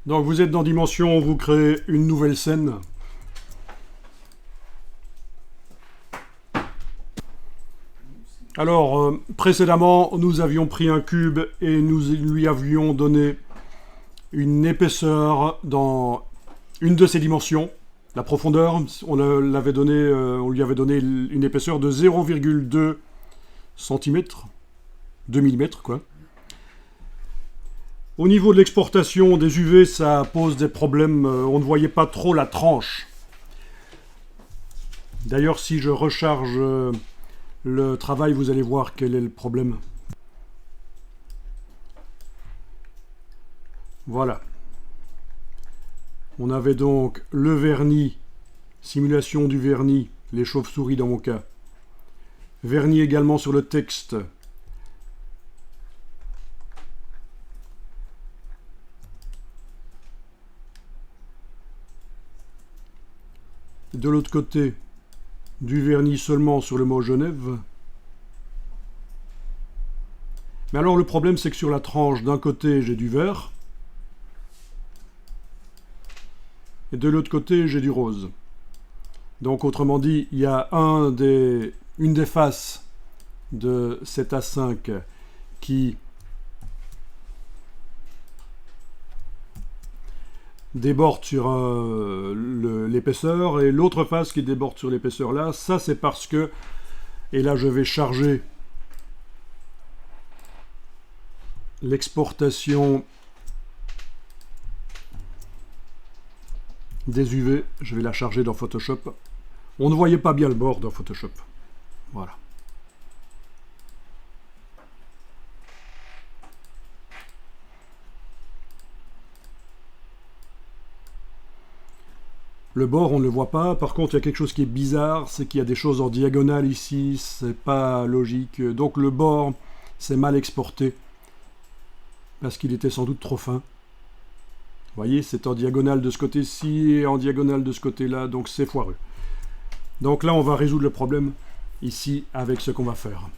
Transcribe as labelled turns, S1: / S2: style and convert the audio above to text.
S1: Donc vous êtes dans Dimension, vous créez une nouvelle scène. Alors, précédemment, nous avions pris un cube et nous lui avions donné une épaisseur dans une de ses dimensions. La profondeur, on lui avait donné une épaisseur de 0,2 cm, 2 mm quoi. Au niveau de l'exportation des UV, ça pose des problèmes, on ne voyait pas trop la tranche. D'ailleurs, si je recharge le travail, vous allez voir quel est le problème. Voilà. On avait donc le vernis, simulation du vernis, les chauves-souris dans mon cas. Vernis également sur le texte. De l'autre côté, du vernis seulement sur le mot Genève. Mais alors le problème, c'est que sur la tranche, d'un côté, j'ai du vert. Et de l'autre côté, j'ai du rose. Donc autrement dit, il y a une des faces de cet A5 qui déborde sur l'épaisseur et l'autre face qui déborde sur l'épaisseur là, ça c'est parce que, et là je vais charger l'exportation des UV, je vais la charger dans Photoshop. On ne voyait pas bien le bord dans Photoshop. Voilà. Le bord, on ne le voit pas. Par contre, il y a quelque chose qui est bizarre, c'est qu'il y a des choses en diagonale ici, c'est pas logique. Donc le bord, c'est mal exporté, parce qu'il était sans doute trop fin. Vous voyez, c'est en diagonale de ce côté-ci et en diagonale de ce côté-là, donc c'est foireux. Donc là, on va résoudre le problème ici avec ce qu'on va faire.